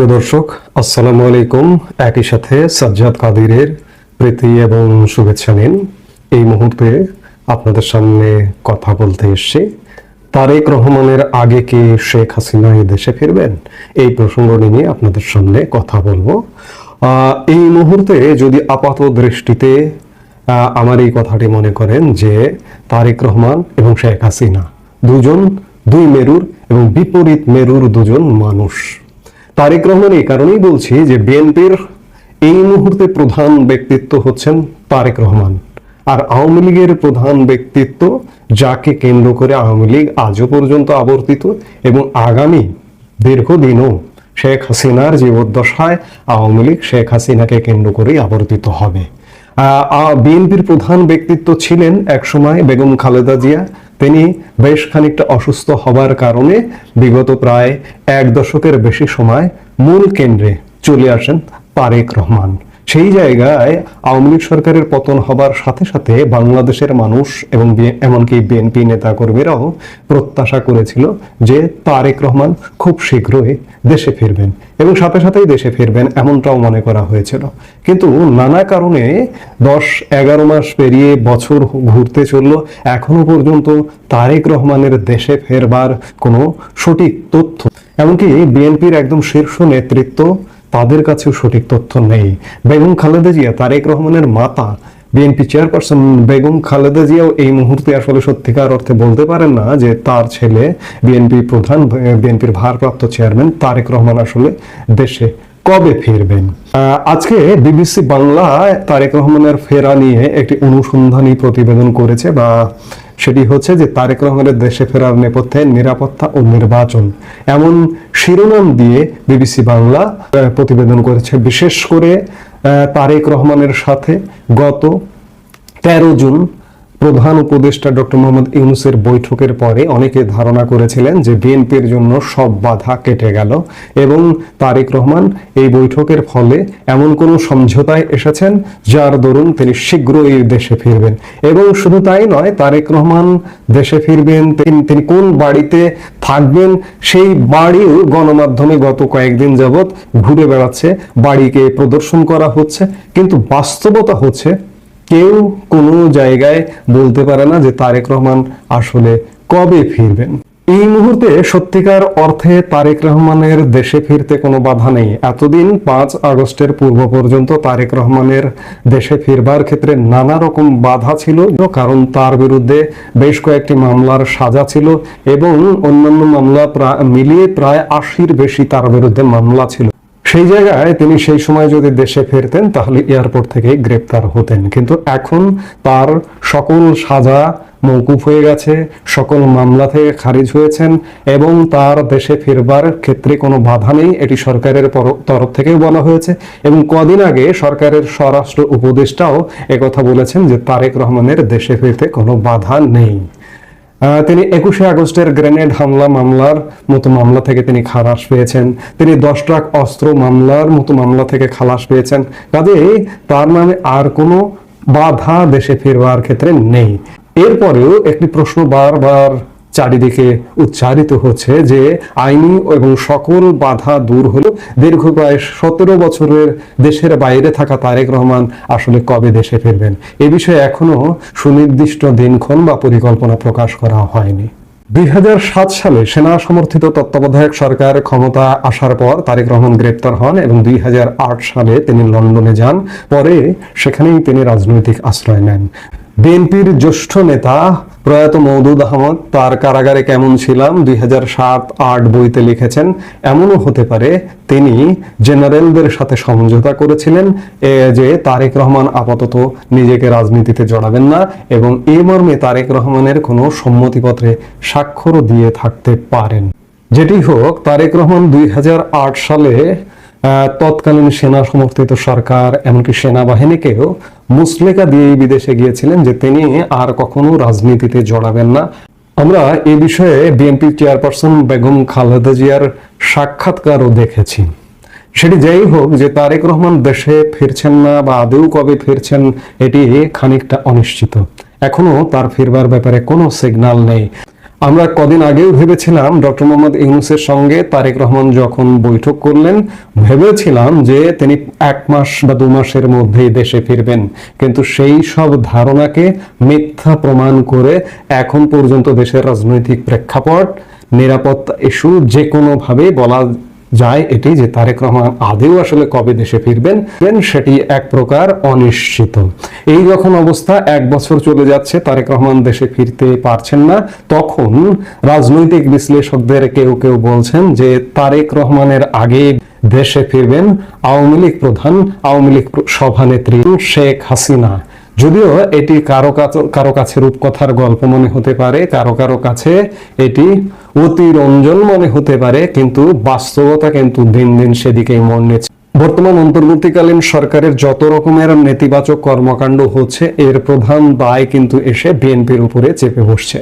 প্রিয় দর্শক, আসসালামু আলাইকুম। একই সাথে সাজ্জাদ কাদিরের প্রীতি এবং শুভেচ্ছা নিন। এই মুহূর্তে আপনাদের সামনে কথা বলতে এসেছি। তারেক রহমানের আগে কি শেখ হাসিনা এই দেশে ফিরবেন, এই প্রসঙ্গ নিয়ে আপনাদের সামনে কথা বলবো। এই মুহূর্তে যদি আপাত দৃষ্টিতে আমার এই কথাটি মনে করেন যে তারেক রহমান এবং শেখ হাসিনা দুই মেরুর এবং বিপরীত মেরুর দুজন মানুষ। তারেক রহমান এই কারণেই বলছি যে বিএনপির এই মুহূর্তে প্রধান ব্যক্তিত্ব হচ্ছেন তারেক রহমান, আর আওয়ামী লীগের প্রধান ব্যক্তিত্ব যাকে কেন্দ্র করে আওয়ামী লীগ আজও পর্যন্ত আবর্তিত এবং আগামী দীর্ঘদিনও শেখ হাসিনার জীবদ্দশায় আওয়ামী লীগ শেখ হাসিনাকে কেন্দ্র করেই আবর্তিত হবে। বিএনপির প্রধান ব্যক্তিত্ব ছিলেন একসময় বেগম খালেদা জিয়া। তিনি বেশ খানিকটা অসুস্থ হবার কারণে বিগত প্রায় 1 দশকের বেশি সময় মূল কেন্দ্রে চলে আসেন তারেক রহমান। সেই জায়গায় আওয়ামী লীগ সরকারের পতন হবার সাথে সাথে বাংলাদেশের মানুষ এবং এমনকি বিএনপি নেতাকর্মীরাও প্রত্যাশা করেছিল যে তারেক রহমান খুব শীঘ্রই দেশে ফিরবেন এবং সাথে সাথেই দেশে ফিরবেন, এমনটাও মনে করা হয়েছিল। কিন্তু নানা কারণে 10-11 মাস পেরিয়ে বছর ঘুরতে চলল, এখনো পর্যন্ত তারেক রহমানের দেশে ফেরবার কোনো সঠিক তথ্য, এমনকি বিএনপির একদম শীর্ষ নেতৃত্ব তাদের কাছেও সঠিক তথ্য নেই। বেগম খালেদা জিয়া, তারেক রহমানের মাতা, BNP chairperson Begum Khaleda Xiao এই মুহূর্তে আসলে সত্যিকার অর্থে বলতে পারেন না যে তার ছেলে বিএনপির ভারপ্রাপ্ত চেয়ারম্যান তারেক রহমান আসলে দেশে কবে ফিরবেন। আজকে বিবিসি বাংলা তারেক রহমানের ফেরা নিয়ে একটি অনুসন্ধানী প্রতিবেদন করেছে, বা সেটি হচ্ছে যে তারেক রহমানের দেশে ফেরার নেপথ্যে নিরাপত্তা ও নির্বাচন, এমন শিরোনাম দিয়ে বিবিসি বাংলা প্রতিবেদন করেছে। বিশেষ করে তারেক রহমানের সাথে গত 13 জুন প্রধান উপদেষ্টা ডক্টর মোহাম্মদ ইউনূসের বৈঠকের পরে অনেকে ধারণা করেছিলেন যে বিএনপির জন্য সব বাধা কেটে গেল এবং তারেক রহমান এই বৈঠকের ফলে এমন কোনো সমঝোতায় এসেছেন যার দরুন তিনি শীঘ্রই দেশে ফিরবেন। এবং শুধু তাই নয়, তারেক রহমান দেশে ফিরবেন, তিনি কোন বাড়িতে থাকবেন সেই বাড়িও গণমাধ্যমে গত কয়েকদিন যাবৎ ঘুরে বেড়াচ্ছে, বাড়িকে প্রদর্শন করা হচ্ছে, কিন্তু বাস্তবতা হচ্ছে কেউ কোনো জায়গায় বলতে পারে না যে তারেক রহমান আসলে কবে ফিরবেন। এই মুহূর্তে সত্যিকার অর্থে তারেক রহমানের দেশে ফিরতে কোনো বাধা নেই। এতদিন 5 আগস্টের পূর্ব পর্যন্ত তারেক রহমানের দেশে ফিরবার ক্ষেত্রে নানা রকম বাধা ছিল, কারণ তার বিরুদ্ধে বেশ কয়েকটি মামলার সাজা ছিল এবং অন্যান্য মামলা মিলিয়ে প্রায় 80-র বেশি তার বিরুদ্ধে মামলা ছিল। সেই জায়গায় তিনি সেই সময় যদি দেশে ফিরতেন তাহলে এয়ারপোর্ট থেকে গ্রেপ্তার হতেন, কিন্তু এখন তার সকল সাজা মওকুফ হয়ে গেছে, সকল মামলা থেকে খারিজ হয়েছেন এবং তার দেশে ফিরবার ক্ষেত্রে কোনো বাধা নেই, এটি সরকারের তরফ থেকেও বলা হয়েছে। এবং কদিন আগে সরকারের স্বরাষ্ট্র উপদেষ্টাও একথা বলেছেন যে তারেক রহমানের দেশে ফিরতে কোনো বাধা নেই। তিনি 21শে আগস্টের গ্রেনেড হামলা মামলার মতো মামলা থেকে তিনি খালাস পেয়েছেন, তিনি 10 ট্রাক অস্ত্র মামলার মতো মামলা থেকে খালাস পেয়েছেন। কাজেই তার নামে আর কোনো বাধা দেশে ফিরবার ক্ষেত্রে নেই। এরপরেও একটি প্রশ্ন বারবার চারিদিকে উচ্চারিত হচ্ছে যে আইনি এবং সকল বাধা দূর হলো দীর্ঘ প্রায় 17 বছরের দেশের বাইরে থাকা তারেক রহমান আসলে কবে দেশে ফিরবেন, এ বিষয়ে এখনো সুনির্দিষ্ট দিনক্ষণ বা পরিকল্পনা প্রকাশ করা হয়নি। 2007 সালে সেনা সমর্থিত তত্ত্বাবধায়ক সরকার ক্ষমতা আসার পর তারেক রহমান গ্রেপ্তার হন এবং 2008 সালে তিনি লন্ডনে যান। পরে সেখানেই তিনি রাজনৈতিক আশ্রয় নেন। বিএনপির জ্যেষ্ঠ নেতা প্রয়াত মওদুদ আহমদ তার কারাগারে কেমন ছিলাম 2007-08 বইতে লিখেছেন, এমনও হতে পারে তিনি জেনারেলদের সাথে সমঝোতা করেছিলেন যে তারেক রহমান আপাতত নিজেকে রাজনীতিতে জড়াবেন না এবং এই মর্মে তারেক রহমানের কোনো সম্মতিপত্রে স্বাক্ষরও দিয়ে থাকতে পারেন। যেটি হোক, তারেক রহমান 2008 সালে তৎকালীন সেনা সমর্থিত সরকার এমনকি সেনাবাহিনীকেও মুচলেকা দিয়ে বিদেশে গিয়েছিলেন যে তিনি আর কখনো রাজনীতিতে জড়াবেন না। আমরা এ বিষয়ে বিএনপি চেয়ারপারসন বেগম খালেদা জিয়ার সাক্ষাৎকারও দেখেছি। সেটি যাই হোক, যে তারেক রহমান দেশে ফিরছেন না বা আদৌ কবে ফিরছেন এটি খানিকটা অনিশ্চিত, এখনো তার ফিরবার ব্যাপারে কোনো সিগন্যাল নেই। আমরা কদিন আগেও ভেবেছিলাম ডক্টর মোহাম্মদ ইউনূসের সঙ্গে তারেক রহমান যখন বৈঠক করলেন, ভেবেছিলাম যে তিনি 1 মাস বা 2 মাসের মধ্যেই দেশে ফিরবেন, কিন্তু সেই সব ধারণাকে মিথ্যা প্রমাণ করে এখন পর্যন্ত দেশের রাজনৈতিক প্রেক্ষাপট, নিরাপত্তা ইস্যু যে কোনোভাবে বলা যায় এটি যে তারেক রহমান আদেও আসলে কবে দেশে ফিরবেন সেটি এক প্রকার অনিশ্চিত। এই যখন অবস্থা, 1 বছর চলে যাচ্ছে, তারেক রহমান দেশে ফিরতে পারছেন না, তখন রাজনৈতিক বিশ্লেষকদের কেউ কেউ বলছেন যে তারেক রহমানের আগে দেশে ফিরবেন আওয়ামী লীগ সভানেত্রী শেখ হাসিনা। যদিও এটি কারো কাছে রূপকথার গল্প মনে হতে পারে, কারো কাছে এটি অতিরঞ্জন মনে হতে পারে, কিন্তু বাস্তবতা কিন্তু দিন দিন সেদিকেই মোড় নিচ্ছে। বর্তমান অন্তর্বর্তীকালীন সরকারের যত রকমের নেতিবাচক কর্মকাণ্ড হচ্ছে, এর প্রধান দায় কিন্তু এসে বিএনপির উপরে চেপে বসছে,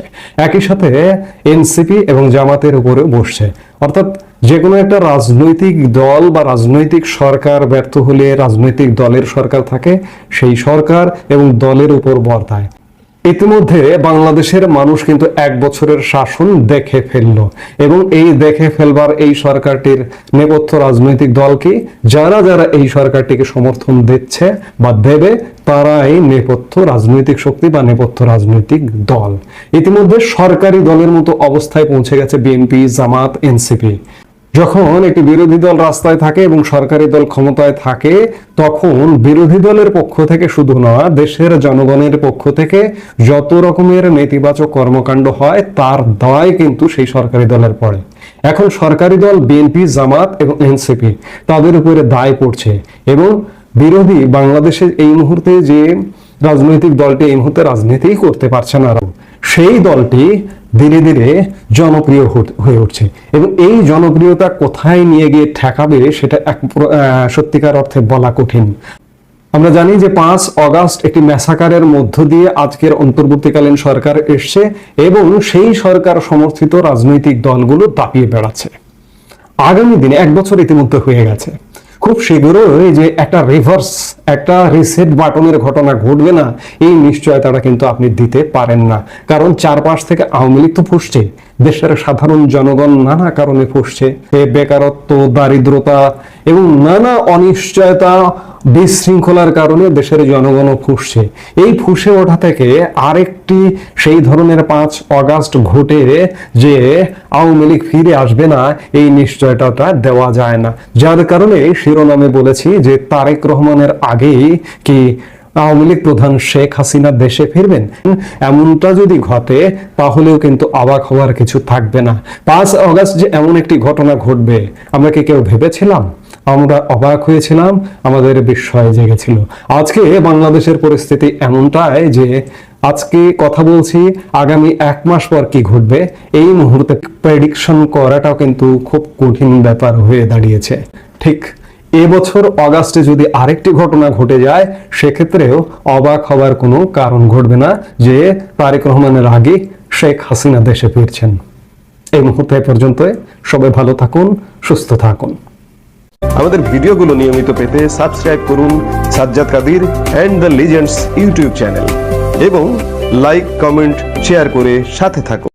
একই সাথে এনসিপি এবং জামাতের উপরে বসছে। অর্থাৎ যে কোনো একটা রাজনৈতিক দল বা রাজনৈতিক সরকার ব্যর্থ হলে রাজনৈতিক দলের সরকার থাকে, সেই সরকার এবং দলের উপর বর্তায়। ইতিমধ্যে বাংলাদেশের মানুষ কিন্তু 1 বছরের শাসন দেখে ফেললো, এবং এই দেখে ফেলবার এই সরকারটির নেপথ্য রাজনৈতিক দলকে, যারা এই সরকারটিকে সমর্থন দিচ্ছে বা দেবে, তারাই নেপথ্য রাজনৈতিক শক্তি বা নেপথ্য রাজনৈতিক দল। ইতিমধ্যে সরকারি দলের মতো অবস্থায় পৌঁছে গেছে বিএনপি, জামাত, এনসিপি। যখন একটি বিরোধী দল রাস্তায় থাকে এবং সরকারি দল ক্ষমতায় থাকে, তখন বিরোধী দলের পক্ষ থেকে শুধু নয়, দেশের জনগণের পক্ষ থেকে যত রকমের নেতিবাচক কর্মকাণ্ড হয় তার দায় কিন্তু সেই সরকারি দলের পড়ে। এখন সরকারি দল বিএনপি, জামাত এবং এনসিপি, তাদের উপরে দায় পড়ছে, এবং বিরোধী বাংলাদেশের এই মুহূর্তে যে রাজনৈতিক দলটি এই মুহূর্তে রাজনীতিই করতে পারছে না, সেই দলটি ধীরে ধীরে জনপ্রিয় হয়ে উঠছে, এবং এই জনপ্রিয়তা কোথায় নিয়ে গিয়ে ঠেকাবে সেটা সত্যিকার অর্থে বলা কঠিন। আমরা জানি যে 5 অগাস্ট একটি ম্যাসাকারের মধ্য দিয়ে আজকের অন্তর্বর্তীকালীন সরকার এসছে, এবং সেই সরকার সমর্থিত রাজনৈতিক দলগুলো দাপিয়ে বেড়াচ্ছে। আগামী দিনে 1 বছর ইতিমধ্যে হয়ে গেছে, খুব শীঘ্রই যে একটা রিভার্স, একটা রিসেট বাটনের ঘটনা ঘটবে না, এই নিশ্চয়তাটা কিন্তু আপনি দিতে পারেন না। কারণ চারপাশ থেকে আওয়ামী লীগ তো ফুসছে, দেশের সাধারণ জনগণ নানা কারণে ফুসছে, বেকারত্ব, দারিদ্রতা এবং নানা অনিশ্চয়তা, বিশৃঙ্খলার কারণে দেশের জনগণও ফুসছে। এই ফুসে ওঠা থেকে আরেকটি সেই ধরনের 5 অগাস্ট ঘটে যে আওয়ামী লীগ ফিরে আসবে না, এই নিশ্চয়তাটা দেওয়া যায় না। যার কারণে শিরোনামে বলেছি যে তারেক রহমানের আগেই কি আওয়ামী লীগ প্রধান শেখ হাসিনা দেশে ফিরবেন। এমনটা যদি ঘটে তাহলেও কিন্তু অবাক হওয়ার কিছু থাকবে না। 5 অগাস্ট যে এমন একটি ঘটনা ঘটবে আমরা কি কেউ ভেবেছিলাম? আমরা অবাক হয়েছিলাম, আমাদের বিস্ময় জেগেছিল। আজকে বাংলাদেশের পরিস্থিতি এমনটাই যে আজকে কথা বলছি, আগামী 1 মাস পর কি ঘটবে এই মুহূর্তে প্রেডিকশন করাটাও কিন্তু খুব কঠিন ব্যাপার হয়ে দাঁড়িয়েছে। ঠিক এবছর অগাস্টে যদি আরেকটি ঘটনা ঘটে যায়, সেক্ষেত্রেও অবাক হওয়ার কোনো কারণ ঘটবে না যে তারেক রহমানের আগে শেখ হাসিনা দেশে ফিরছেন। এই মুহূর্তে পর্যন্ত সবাই ভালো থাকুন, সুস্থ থাকুন। আমাদের ভিডিওগুলো নিয়মিত পেতে সাবস্ক্রাইব করুন Sajjad Kadir and the legends YouTube channel, এবং লাইক, কমেন্ট, শেয়ার করে সাথে থাকুন।